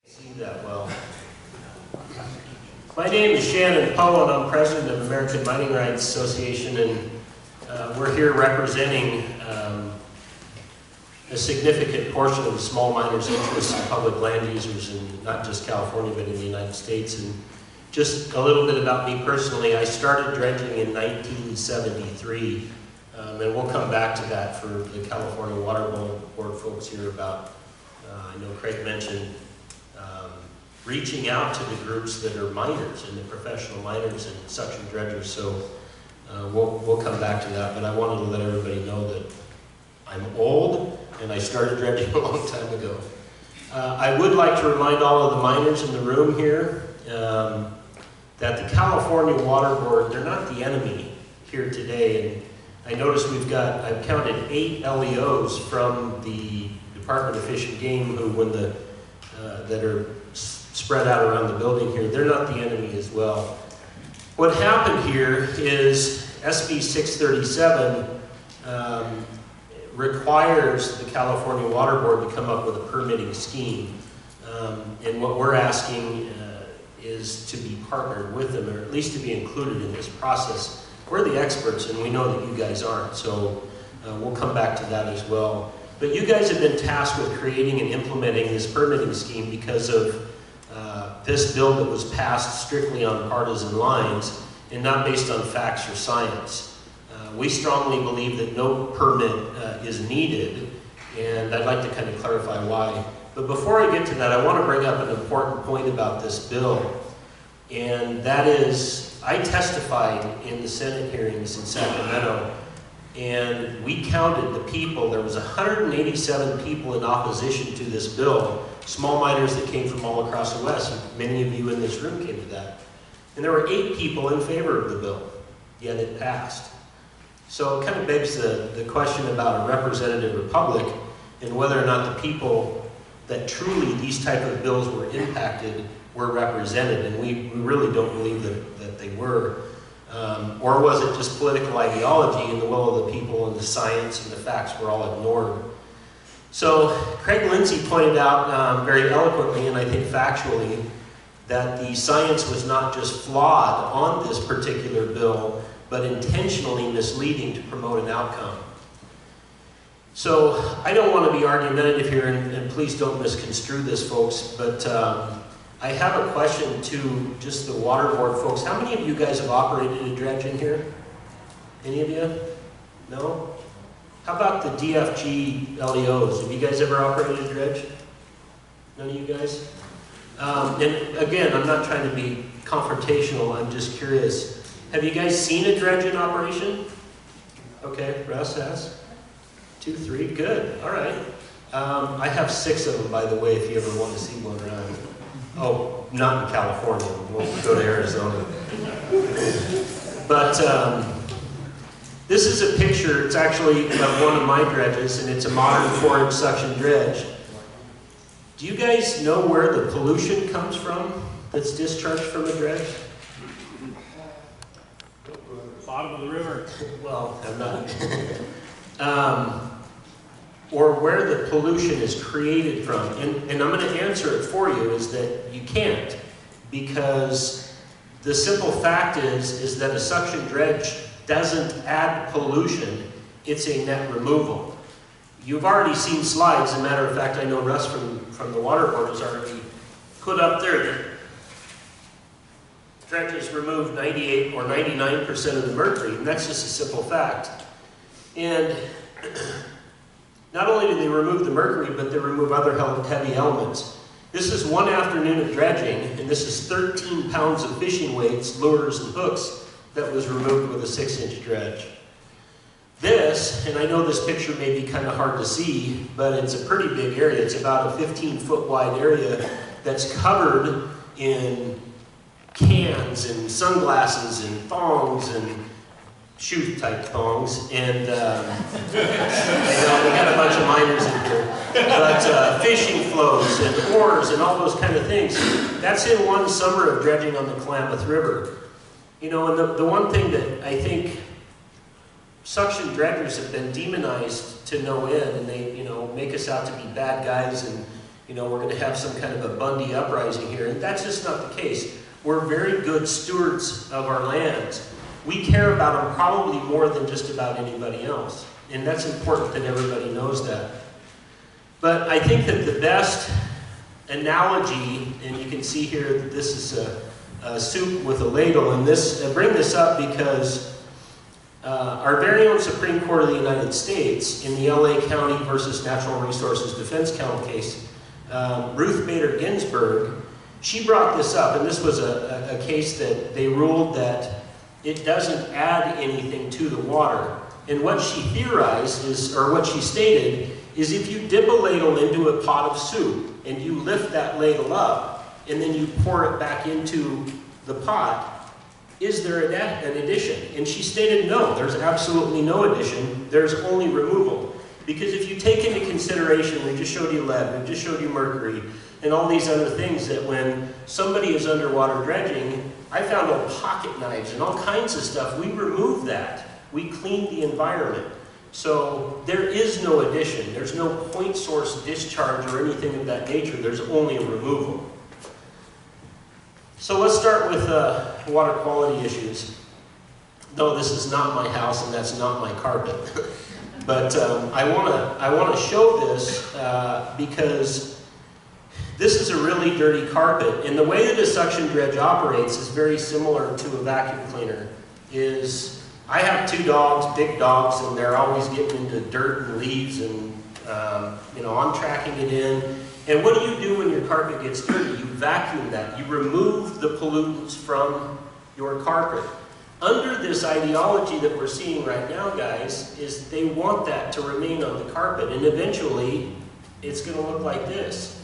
See that well. My name is Shannon Poe, and I'm president of American Mining Rights Association, and we're here representing a significant portion of the small miners' interests in public land users in not just California, but in the United States. And just a little bit about me personally, I started dredging in 1973, and we'll come back to that for the California Water Board folks here about, I know Craig mentioned, reaching out to the groups that are miners and the professional miners and suction dredgers. So we'll come back to that, but I wanted to let everybody know that I'm old and I started dredging a long time ago. I would like to remind all of the miners in the room here that the California Water Board, they're not the enemy here today. And I noticed I've counted 8 LEOs from the Department of Fish and Game who, that are spread out around the building here, they're not the enemy as well. What happened here is SB 637 requires the California Water Board to come up with a permitting scheme. And what we're asking is to be partnered with them, or at least to be included in this process. We're the experts, and we know that you guys aren't, so we'll come back to that as well. But you guys have been tasked with creating and implementing this permitting scheme because of this bill that was passed strictly on partisan lines and not based on facts or science. We strongly believe that no permit is needed, and I'd like to kind of clarify why. But before I get to that, I want to bring up an important point about this bill, and that is, I testified in the Senate hearings in Sacramento, and we counted the people. There was 187 people in opposition to this bill, small miners that came from all across the West. Many of you in this room came to that. And there were 8 people in favor of the bill, yet it passed. So it kind of begs the question about a representative republic and whether or not the people that truly these type of bills were impacted were represented, and we really don't believe that they were. Or was it just political ideology and the will of the people and the science and the facts were all ignored? So Craig Lindsay pointed out very eloquently, and I think factually, that the science was not just flawed on this particular bill, but intentionally misleading to promote an outcome. So I don't want to be argumentative here, and please don't misconstrue this, folks, but I have a question to just the water board folks. How many of you guys have operated a dredge in here? Any of you? No? How about the DFG LEOs? Have you guys ever operated a dredge? None of you guys? And again, I'm not trying to be confrontational, I'm just curious. Have you guys seen a dredge in operation? Okay, Russ has. 2, 3, good, all right. I have 6 of them, by the way, if you ever want to see one around. Oh, not in California, we'll go to Arizona. But this is a picture, it's actually of one of my dredges, and it's a modern 4-inch suction dredge. Do you guys know where the pollution comes from that's discharged from a dredge? Bottom of the river. Well, I'm not. Or where the pollution is created from. And I'm going to answer it for you, is that you can't, because the simple fact is that a suction dredge doesn't add pollution, it's a net removal. You've already seen slides. As a matter of fact, I know Russ from the water board has already put up there that dredges remove 98 or 99% of the mercury, and that's just a simple fact. And not only do they remove the mercury, but they remove other heavy elements. This is one afternoon of dredging, and this is 13 pounds of fishing weights, lures, and hooks that was removed with a 6-inch dredge. This, and I know this picture may be kind of hard to see, but it's a pretty big area. It's about a 15-foot wide area that's covered in cans and sunglasses and thongs and shoe-type thongs, and I know we got a bunch of miners in here, but fishing floats and oars and all those kind of things. That's in one summer of dredging on the Klamath River. You know, and the one thing that I think suction dredgers have been demonized to no end, and they, you know, make us out to be bad guys, and you know, we're going to have some kind of a Bundy uprising here. And that's just not the case. We're very good stewards of our lands. We care about them probably more than just about anybody else. And that's important that everybody knows that. But I think that the best analogy, and you can see here that this is a soup with a ladle, and I bring this up because our very own Supreme Court of the United States, in the LA County versus Natural Resources Defense Council case, Ruth Bader Ginsburg, she brought this up, and this was a case that they ruled that it doesn't add anything to the water. And what she theorized is, or what she stated, is if you dip a ladle into a pot of soup and you lift that ladle up and then you pour it back into the pot, is there an addition? And she stated no, there's absolutely no addition, there's only removal. Because if you take into consideration, we just showed you lead, we just showed you mercury, and all these other things that when somebody is underwater dredging, I found old pocket knives and all kinds of stuff. We removed that. We cleaned the environment. So there is no addition. There's no point source discharge or anything of that nature. There's only a removal. So let's start with water quality issues. No, this is not my house and that's not my carpet. But I want to show this because this is a really dirty carpet, and the way that a suction dredge operates is very similar to a vacuum cleaner. I have 2 dogs, big dogs, and they're always getting into dirt and leaves, and you know, I'm tracking it in. And what do you do when your carpet gets dirty? You vacuum that. You remove the pollutants from your carpet. Under this ideology that we're seeing right now, guys, is they want that to remain on the carpet, and eventually it's going to look like this.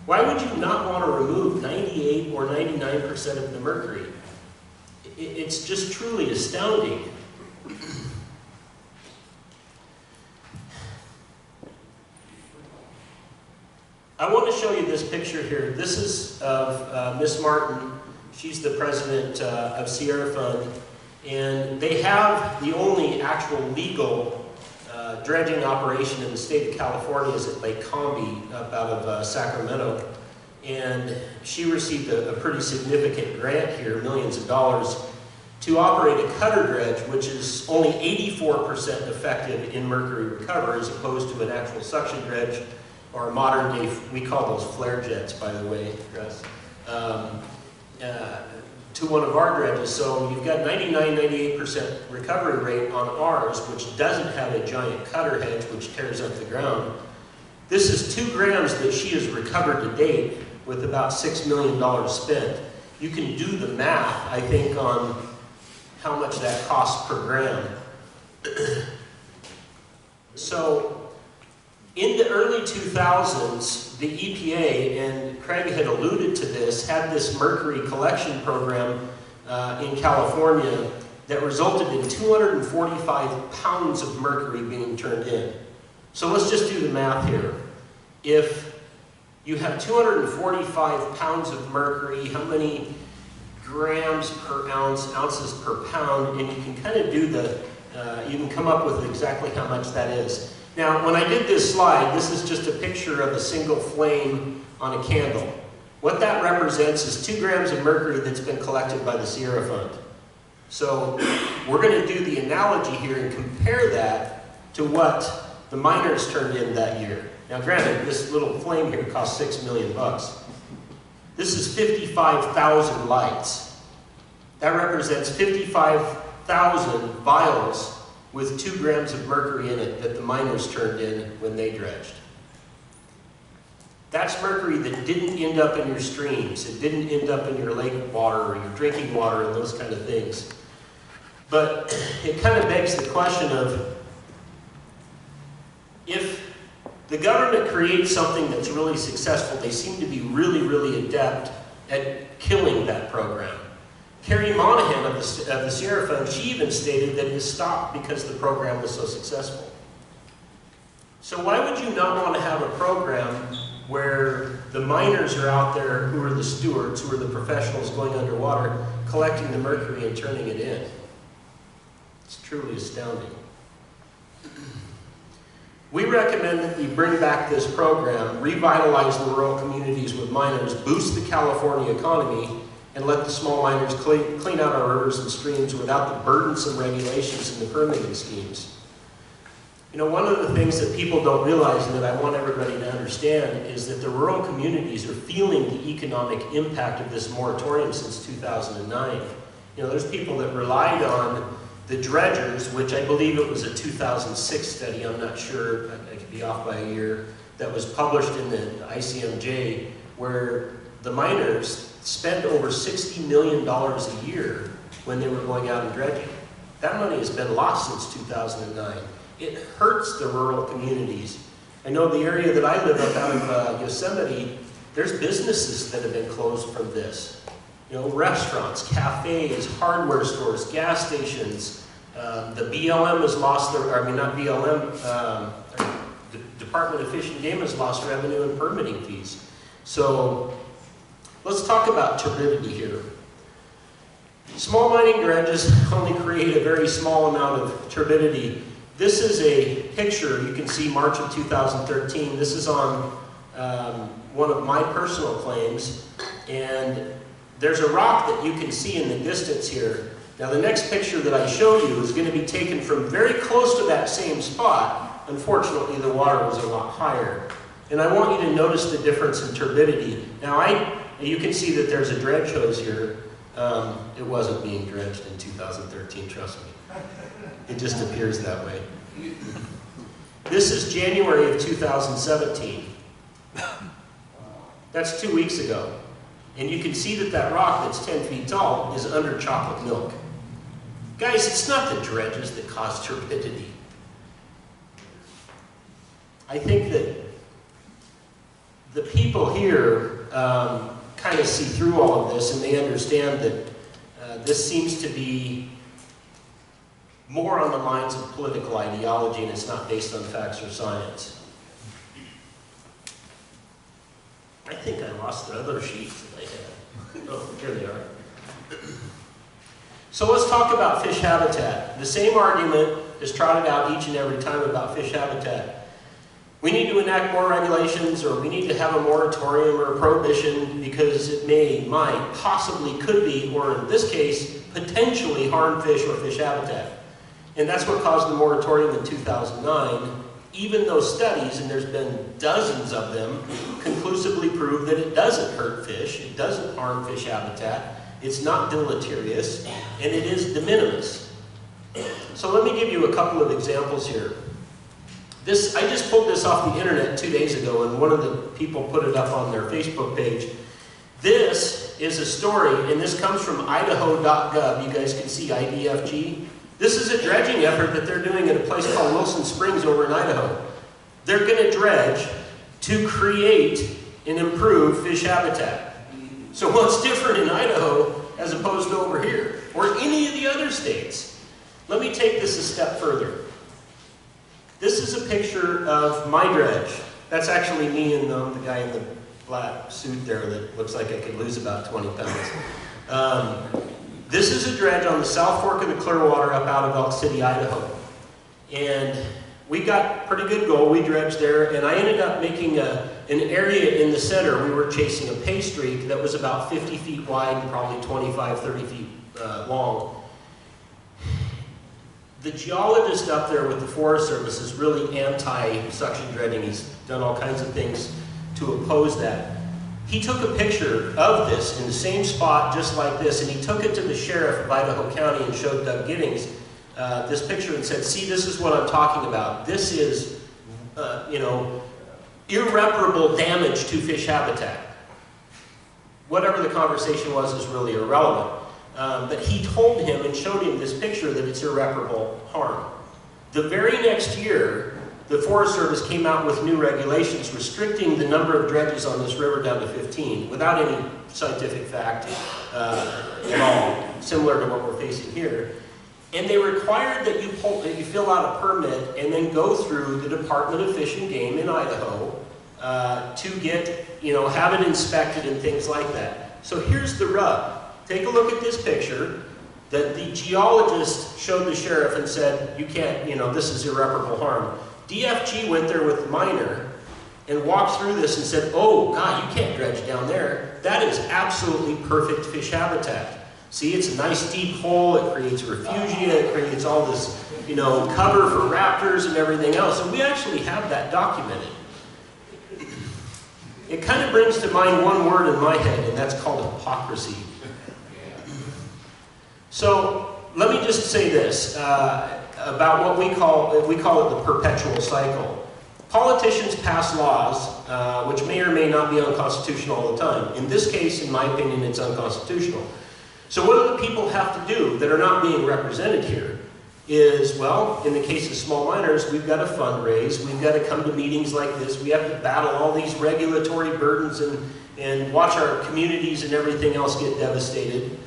Why would you not want to remove 98 or 99% of the mercury? It's just truly astounding. I want to show you this picture here. This is of Miss Martin. She's the president of Sierra Fund. And they have the only actual legal dredging operation in the state of California is at Lake Combi up out of Sacramento. And she received a pretty significant grant here, millions of dollars, to operate a cutter dredge, which is only 84% effective in mercury recovery as opposed to an actual suction dredge or a modern day, we call those flare jets, by the way, Russ, to one of our dredges. So you've got 99-98% recovery rate on ours, which doesn't have a giant cutter hedge which tears up the ground. This is 2 grams that she has recovered to date with about $6 million spent. You can do the math, I think, on how much that costs per gram. So in the early 2000s, the EPA, and Craig had alluded to this, had this mercury collection program in California that resulted in 245 pounds of mercury being turned in. So let's just do the math here. If you have 245 pounds of mercury, how many grams per ounce, ounces per pound, and you can kind of do you can come up with exactly how much that is. Now, when I did this slide, this is just a picture of a single flame on a candle. What that represents is 2 grams of mercury that's been collected by the Sierra Fund. So we're going to do the analogy here and compare that to what the miners turned in that year. Now granted, this little flame here cost $6 million. This is 55,000 lights. That represents 55,000 vials with 2 grams of mercury in it that the miners turned in when they dredged. That's mercury that didn't end up in your streams. It didn't end up in your lake water or your drinking water and those kind of things. But it kind of begs the question of, if the government creates something that's really successful, they seem to be really, really adept at killing that program. Carrie Monahan of the Sierra Fund, she even stated that it stopped because the program was so successful. So why would you not want to have a program where the miners are out there, who are the stewards, who are the professionals going underwater, collecting the mercury and turning it in? It's truly astounding. We recommend that you bring back this program, revitalize the rural communities with miners, boost the California economy, and let the small miners clean out our rivers and streams without the burdensome regulations and the permitting schemes. You know, one of the things that people don't realize and that I want everybody to understand is that the rural communities are feeling the economic impact of this moratorium since 2009. You know, there's people that relied on the dredgers, which I believe it was a 2006 study, I'm not sure, I could be off by a year, that was published in the ICMJ, where the miners spent over $60 million a year when they were going out and dredging. That money has been lost since 2009. It hurts the rural communities. I know the area that I live up out of Yosemite, there's businesses that have been closed from this. You know, restaurants, cafes, hardware stores, gas stations. The BLM has lost their, I mean not BLM, the Department of Fish and Game has lost revenue and permitting fees. So let's talk about turbidity here. Small mining dredges only create a very small amount of turbidity. This is a picture, you can see March of 2013. This is on one of my personal claims, and there's a rock that you can see in the distance here. Now the next picture that I show you is going to be taken from very close to that same spot. Unfortunately, the water was a lot higher. And I want you to notice the difference in turbidity. Now you can see that there's a dredge hose here. It wasn't being dredged in 2013, trust me. It just appears that way. This is January of 2017. That's 2 weeks ago. And you can see that that rock that's 10 feet tall is under chocolate milk. Guys, it's not the dredges that cause turbidity. I think that the people here kind of see through all of this, and they understand that this seems to be more on the lines of political ideology, and it's not based on facts or science. I think I lost the other sheets that I had. Oh, here they are. So let's talk about fish habitat. The same argument is trotted out each and every time about fish habitat. We need to enact more regulations, or we need to have a moratorium or a prohibition because it may, might, possibly, could be, or in this case, potentially harm fish or fish habitat. And that's what caused the moratorium in 2009, even though studies, and there's been dozens of them, conclusively prove that it doesn't hurt fish, it doesn't harm fish habitat, it's not deleterious, and it is de minimis. So let me give you a couple of examples here. I just pulled this off the internet 2 days ago, and one of the people put it up on their Facebook page. This is a story, and this comes from idaho.gov. You guys can see IDFG. This is a dredging effort that they're doing at a place called Wilson Springs over in Idaho. They're going to dredge to create and improve fish habitat. So what's different in Idaho as opposed to over here, or any of the other states? Let me take this a step further. This is a picture of my dredge. That's actually me and the guy in the black suit there that looks like I could lose about 20 pounds. This is a dredge on the South Fork of the Clearwater up out of Elk City, Idaho. And we got pretty good goal. We dredged there, and I ended up making an area in the center. We were chasing a pay streak that was about 50 feet wide and probably 25, 30 feet long. The geologist up there with the Forest Service is really anti-suction dredging. He's done all kinds of things to oppose that. He took a picture of this in the same spot, just like this, and he took it to the sheriff of Idaho County and showed Doug Giddings this picture and said, see, this is what I'm talking about. This is, you know, irreparable damage to fish habitat. Whatever the conversation was is really irrelevant. But he told him and showed him this picture that it's irreparable harm. The very next year, the Forest Service came out with new regulations restricting the number of dredges on this river down to 15 without any scientific fact at all, similar to what we're facing here. And they required that you fill out a permit and then go through the Department of Fish and Game in Idaho to get, you know, have it inspected and things like that. So here's the rub. Take a look at this picture that the geologist showed the sheriff and said, you can't, you know, this is irreparable harm. DFG went there with the miner and walked through this and said, oh, God, you can't dredge down there. That is absolutely perfect fish habitat. See, it's a nice deep hole. It creates refugia. It creates all this, you know, cover for raptors and everything else. And we actually have that documented. It kind of brings to mind one word in my head, and that's called hypocrisy. So let me just say this about what we call it the perpetual cycle. Politicians pass laws which may or may not be unconstitutional all the time. In this case, in my opinion, it's unconstitutional. So what do the people have to do that are not being represented here? Is, well, in the case of small miners, we've got to fundraise, we've got to come to meetings like this, we have to battle all these regulatory burdens and watch our communities and everything else get devastated.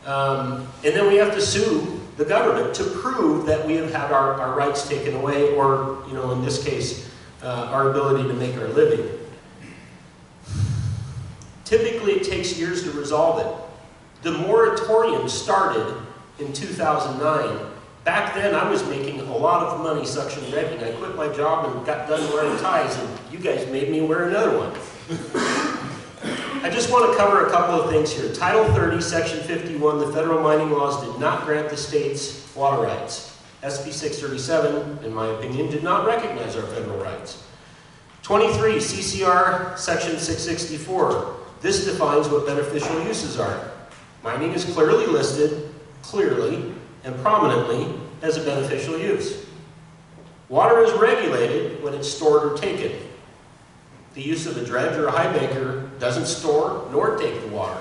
And then we have to sue the government to prove that we have had our rights taken away, or, you know, in this case, our ability to make our living. Typically, it takes years to resolve it. The moratorium started in 2009. Back then, I was making a lot of money suction dredging. I quit my job and got done wearing ties, and you guys made me wear another one. I just want to cover a couple of things here. Title 30, Section 51, the federal mining laws did not grant the states water rights. SB 637, in my opinion, did not recognize our federal rights. 23, CCR Section 664. This defines what beneficial uses are. Mining is clearly listed, clearly, and prominently as a beneficial use. Water is regulated when it's stored or taken. The use of a dredge or a high banker doesn't store nor take the water.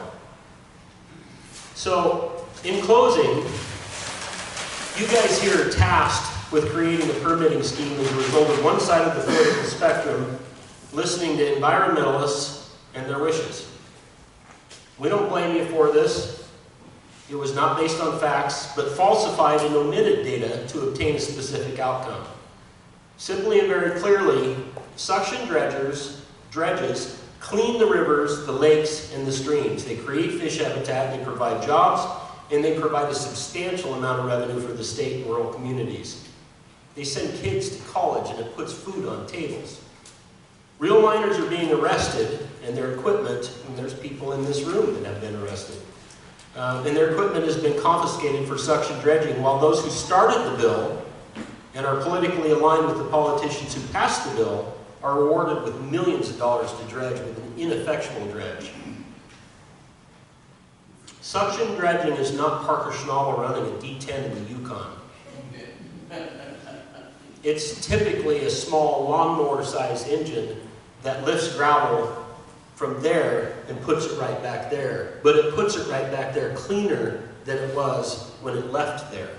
So, in closing, you guys here are tasked with creating a permitting scheme as a result of one side of the political spectrum listening to environmentalists and their wishes. We don't blame you for this. It was not based on facts, but falsified and omitted data to obtain a specific outcome. Simply and very clearly, suction dredges clean the rivers, the lakes, and the streams. They create fish habitat, they provide jobs, and they provide a substantial amount of revenue for the state and rural communities. They send kids to college, and it puts food on tables. Real miners are being arrested, and their equipment, and there's people in this room that have been arrested. And their equipment has been confiscated for suction dredging, while those who started the bill and are politically aligned with the politicians who passed the bill are rewarded with millions of dollars to dredge with an ineffectual dredge. Suction dredging is not Parker Schnabel running a D10 in the Yukon. It's typically a small lawnmower-sized engine that lifts gravel from there and puts it right back there. But it puts it right back there cleaner than it was when it left there.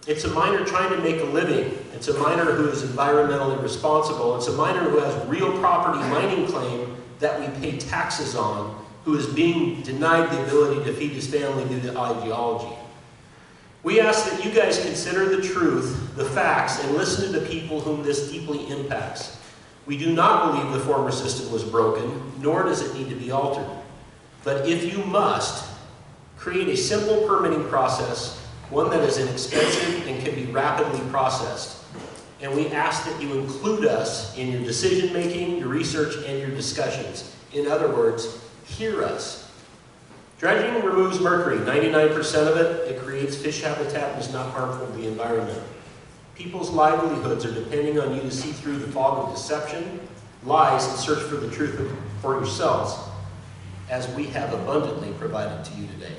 It's a miner trying to make a living. It's a miner who is environmentally responsible. It's a miner who has real property mining claim that we pay taxes on, who is being denied the ability to feed his family due to ideology. We ask that you guys consider the truth, the facts, and listen to the people whom this deeply impacts. We do not believe the former system was broken, nor does it need to be altered. But if you must, create a simple permitting process, one that is inexpensive and can be rapidly processed. And we ask that you include us in your decision-making, your research, and your discussions. In other words, hear us. Dredging removes mercury, 99% of it. It creates fish habitat and is not harmful to the environment. People's livelihoods are depending on you to see through the fog of deception, lies, and search for the truth for yourselves, as we have abundantly provided to you today.